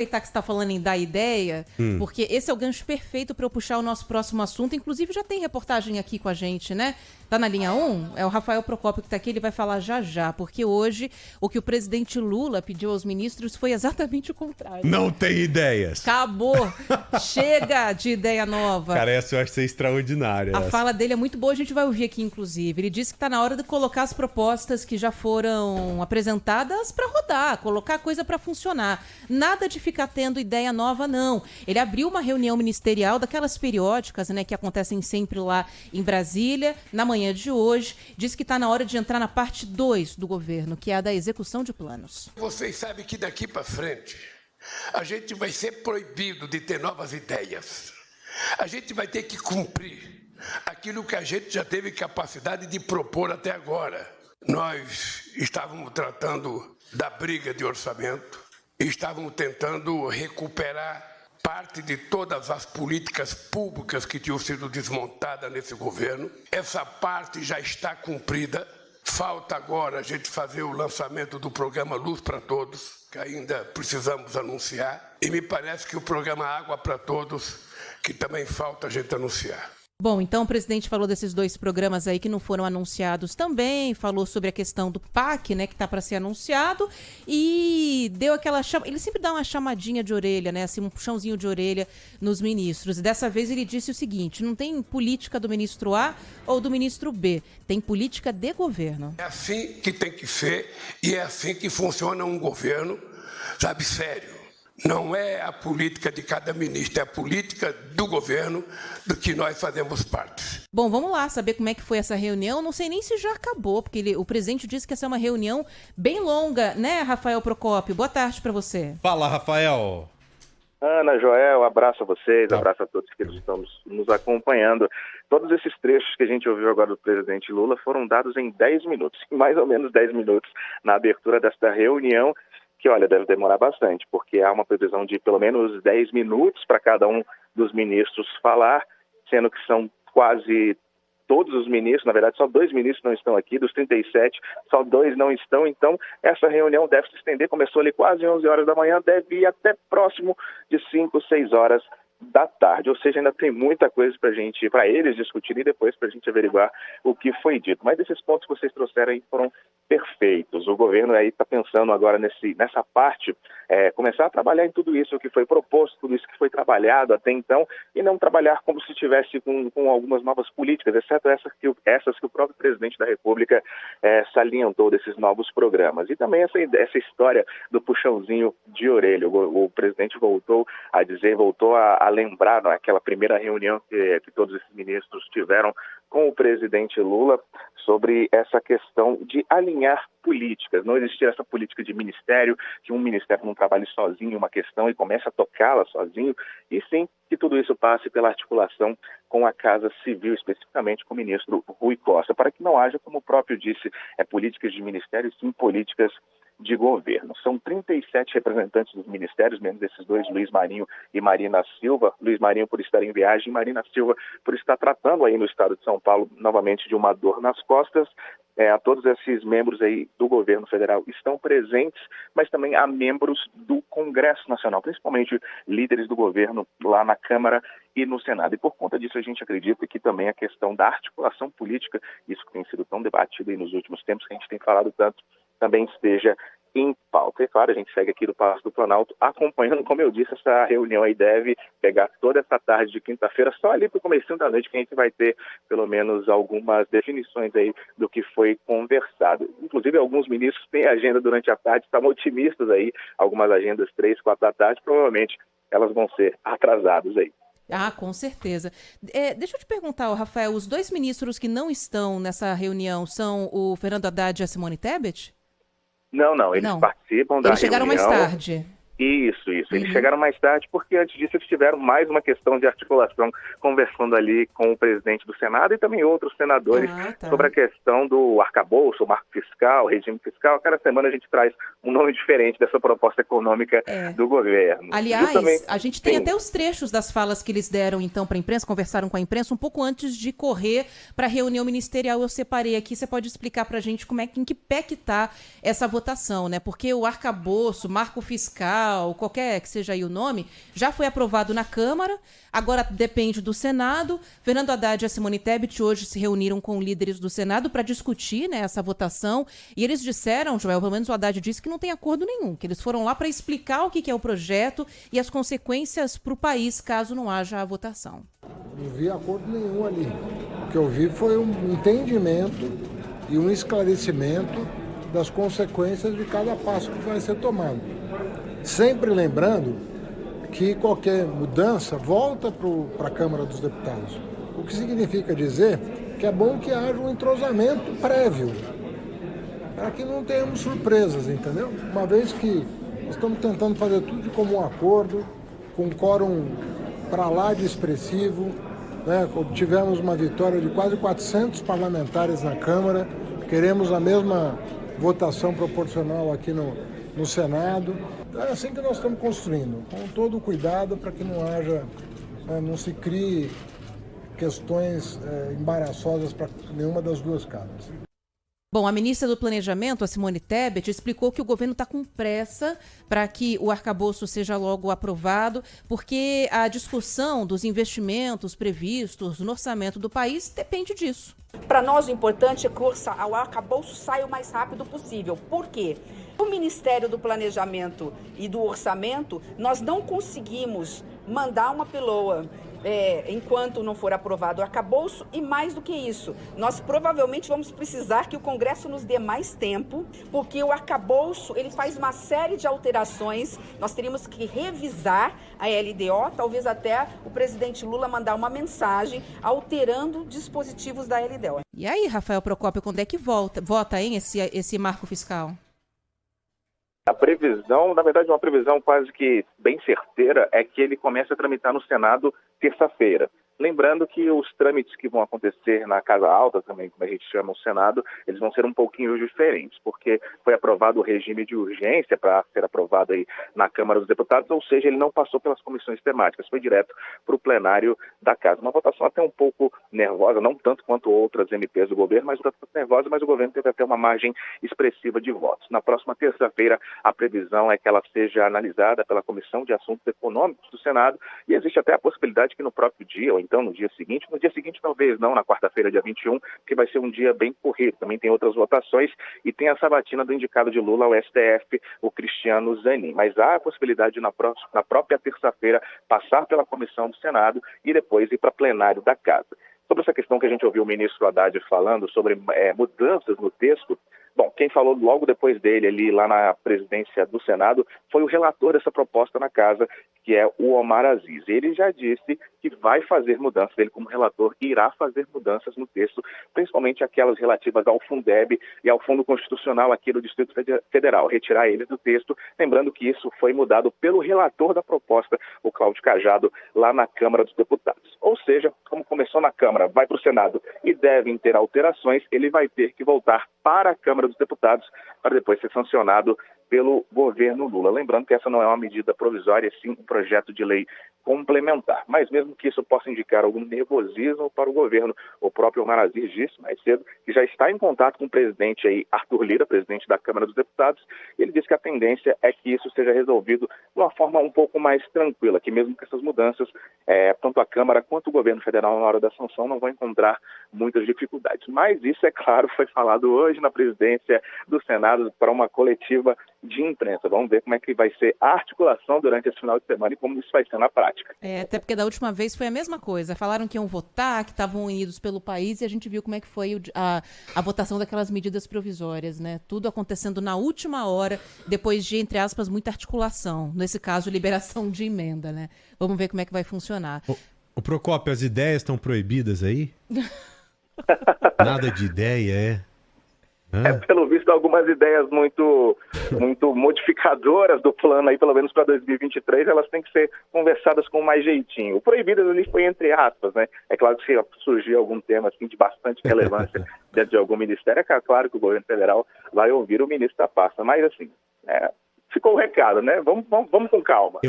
aproveitar que você está falando em dar ideia, porque esse é o gancho perfeito para eu puxar o nosso próximo assunto. Inclusive, já tem reportagem aqui com a gente, né? Tá na linha 1? É o Rafael Procópio que está aqui, ele vai falar já já, porque hoje o que o presidente Lula pediu aos ministros foi exatamente o contrário. Não tem ideias. Acabou! Chega de ideia nova. Cara, essa eu acho ser extraordinária. A fala dele é muito boa, a gente vai ouvir aqui, inclusive. Ele disse que está na hora de colocar as propostas que já foram apresentadas para rodar, colocar a coisa para funcionar. Nada de ficar tendo ideia nova, não. Ele abriu uma reunião ministerial daquelas periódicas, né, que acontecem sempre lá em Brasília, na manhã de hoje. Disse que está na hora de entrar na parte 2 do governo, que é a da execução de planos. Vocês sabem que daqui para frente a gente vai ser proibido de ter novas ideias. A gente vai ter que cumprir aquilo que a gente já teve capacidade de propor até agora. Nós estávamos tratando da briga de orçamento, estávamos tentando recuperar parte de todas as políticas públicas que tinham sido desmontadas nesse governo. Essa parte já está cumprida. Falta agora a gente fazer o lançamento do programa Luz para Todos, que ainda precisamos anunciar. E me parece que o programa Água para Todos, que também falta a gente anunciar. Bom, então o presidente falou desses 2 programas aí que não foram anunciados também, falou sobre a questão do PAC, né, que está para ser anunciado, e deu aquela ele sempre dá uma chamadinha de orelha, né, assim, um puxãozinho de orelha nos ministros. E dessa vez ele disse o seguinte: não tem política do ministro A ou do ministro B, tem política de governo. É assim que tem que ser e é assim que funciona um governo, sabe, sério. Não é a política de cada ministro, é a política do governo do que nós fazemos parte. Bom, vamos lá saber como é que foi essa reunião. Não sei nem se já acabou, porque o presidente disse que essa é uma reunião bem longa, né, Rafael Procópio? Boa tarde para você. Fala, Rafael. Ana, Joel, abraço a vocês, abraço a todos que estão nos acompanhando. Todos esses trechos que a gente ouviu agora do presidente Lula foram dados em 10 minutos, mais ou menos 10 minutos, na abertura desta reunião, que, olha, deve demorar bastante, porque há uma previsão de pelo menos 10 minutos para cada um dos ministros falar, sendo que são quase todos os ministros, na verdade só 2 ministros não estão aqui, dos 37, só 2 não estão, então essa reunião deve se estender, começou ali quase 11 horas da manhã, deve ir até próximo de 5, 6 horas da tarde, ou seja, ainda tem muita coisa para eles discutirem e depois para a gente averiguar o que foi dito. Mas esses pontos que vocês trouxeram aí foram perfeitos. O governo aí está pensando agora nessa parte, começar a trabalhar em tudo isso que foi proposto, tudo isso que foi trabalhado até então, e não trabalhar como se tivesse com algumas novas políticas, exceto essas que o próprio presidente da República salientou desses novos programas. E também essa história do puxãozinho de orelha. O presidente voltou a lembrar naquela primeira reunião que todos esses ministros tiveram com o presidente Lula sobre essa questão de alinhar políticas, não existir essa política de ministério, que um ministério não trabalhe sozinho uma questão e comece a tocá-la sozinho, e sim que tudo isso passe pela articulação com a Casa Civil, especificamente com o ministro Rui Costa, para que não haja, como o próprio disse, políticas de ministério, sim políticas de governo. São 37 representantes dos ministérios, menos esses 2, Luiz Marinho e Marina Silva. Luiz Marinho por estar em viagem, Marina Silva por estar tratando aí no estado de São Paulo novamente de uma dor nas costas. Todos esses membros aí do governo federal estão presentes, mas também há membros do Congresso Nacional, principalmente líderes do governo lá na Câmara e no Senado. E por conta disso a gente acredita que também a questão da articulação política, isso que tem sido tão debatido aí nos últimos tempos, que a gente tem falado tanto, também esteja em pauta. E claro, a gente segue aqui do Palácio do Planalto acompanhando, como eu disse, essa reunião aí deve pegar toda essa tarde de quinta-feira, só ali para o comecinho da noite que a gente vai ter pelo menos algumas definições aí do que foi conversado. Inclusive alguns ministros têm agenda durante a tarde, estavam otimistas aí, algumas agendas 3, 4 da tarde, provavelmente elas vão ser atrasadas aí. Ah, com certeza. Deixa eu te perguntar, Rafael, os 2 ministros que não estão nessa reunião são o Fernando Haddad e a Simone Tebet? Não, eles participam da reunião. Eles chegaram mais tarde. Isso. Eles chegaram mais tarde porque antes disso eles tiveram mais uma questão de articulação, conversando ali com o presidente do Senado e também outros senadores sobre a questão do arcabouço, o marco fiscal, o regime fiscal. Cada semana a gente traz um nome diferente dessa proposta econômica do governo. Aliás, a gente tem até os trechos das falas que eles deram então para a imprensa, conversaram com a imprensa um pouco antes de correr para a reunião ministerial. Eu separei aqui, você pode explicar para a gente em que pé que está essa votação, né? Porque o arcabouço, marco fiscal, fiscal, qualquer que seja aí o nome, já foi aprovado na Câmara, agora depende do Senado. Fernando Haddad e a Simone Tebet hoje se reuniram com líderes do Senado para discutir, né, essa votação, e eles disseram, Joel, pelo menos o Haddad disse que não tem acordo nenhum, que eles foram lá para explicar o que é o projeto e as consequências para o país caso não haja a votação. Não vi acordo nenhum ali. O que eu vi foi um entendimento e um esclarecimento das consequências de cada passo que vai ser tomado. Sempre lembrando que qualquer mudança volta para a Câmara dos Deputados. O que significa dizer que é bom que haja um entrosamento prévio, para que não tenhamos surpresas, entendeu? Uma vez que nós estamos tentando fazer tudo de comum acordo, com um quórum para lá de expressivo, né? Tivemos uma vitória de quase 400 parlamentares na Câmara, queremos a mesma votação proporcional aqui no Senado. É assim que nós estamos construindo, com todo o cuidado para que não haja, não se crie questões embaraçosas para nenhuma das duas casas. Bom, a ministra do Planejamento, a Simone Tebet, explicou que o governo está com pressa para que o arcabouço seja logo aprovado, porque a discussão dos investimentos previstos no orçamento do país depende disso. Para nós, o importante é que o arcabouço saia o mais rápido possível. Por quê? O Ministério do Planejamento e do Orçamento, nós não conseguimos mandar uma peloa enquanto não for aprovado o arcabouço, e mais do que isso, nós provavelmente vamos precisar que o Congresso nos dê mais tempo, porque o arcabouço ele faz uma série de alterações, nós teríamos que revisar a LDO, talvez até o presidente Lula mandar uma mensagem alterando dispositivos da LDO. E aí, Rafael Procópio, quando é que vota, hein, esse marco fiscal? A previsão, na verdade uma previsão quase que bem certeira, é que ele comece a tramitar no Senado terça-feira. Lembrando que os trâmites que vão acontecer na Casa Alta, também como a gente chama o Senado, eles vão ser um pouquinho diferentes, porque foi aprovado o regime de urgência para ser aprovado aí na Câmara dos Deputados, ou seja, ele não passou pelas comissões temáticas, foi direto para o plenário da Casa. Uma votação até um pouco nervosa, não tanto quanto outras MPs do governo, mas nervosa, mas o governo teve até uma margem expressiva de votos. Na próxima terça-feira, a previsão é que ela seja analisada pela Comissão de Assuntos Econômicos do Senado, e existe até a possibilidade que no próprio dia, ou então no dia seguinte talvez não, na quarta-feira, dia 21, que vai ser um dia bem corrido. Também tem outras votações e tem a sabatina do indicado de Lula ao STF, o Cristiano Zanin. Mas há a possibilidade de, na própria terça-feira, passar pela comissão do Senado e depois ir para plenário da Casa. Sobre essa questão que a gente ouviu o ministro Haddad falando sobre mudanças no texto, bom, quem falou logo depois dele, ali lá na presidência do Senado, foi o relator dessa proposta na Casa, que é o Omar Aziz. Ele já disse que vai fazer mudanças, ele como relator irá fazer mudanças no texto, principalmente aquelas relativas ao Fundeb e ao Fundo Constitucional aqui do Distrito Federal, retirar eles do texto, lembrando que isso foi mudado pelo relator da proposta, o Cláudio Cajado, lá na Câmara dos Deputados. Ou seja, como começou na Câmara, vai para o Senado e devem ter alterações, ele vai ter que voltar para a Câmara dos Deputados para depois ser sancionado pelo governo Lula. Lembrando que essa não é uma medida provisória, e sim um projeto de lei complementar. Mas mesmo que isso possa indicar algum nervosismo para o governo, o próprio Omar Aziz disse mais cedo que já está em contato com o presidente aí, Arthur Lira, presidente da Câmara dos Deputados, e ele disse que a tendência é que isso seja resolvido de uma forma um pouco mais tranquila, que mesmo com essas mudanças, tanto a Câmara quanto o governo federal na hora da sanção não vão encontrar muitas dificuldades. Mas isso, é claro, foi falado hoje na presidência do Senado para uma coletiva de imprensa. Vamos ver como é que vai ser a articulação durante esse final de semana e como isso vai ser na prática. Até porque da última vez foi a mesma coisa. Falaram que iam votar, que estavam unidos pelo país, e a gente viu como é que foi a votação daquelas medidas provisórias, né? Tudo acontecendo na última hora, depois de, entre aspas, muita articulação. Nesse caso, liberação de emenda, né? Vamos ver como é que vai funcionar. O Procópio, as ideias estão proibidas aí? Nada de ideia, pelo visto, algumas ideias muito modificadoras do plano aí, pelo menos para 2023, elas têm que ser conversadas com mais jeitinho. O proibidas ali foi entre aspas, né? É claro que se surgir algum tema assim, de bastante relevância dentro de algum ministério, é claro que o governo federal vai ouvir o ministro da pasta. Mas assim, ficou o recado, né? Vamos com calma.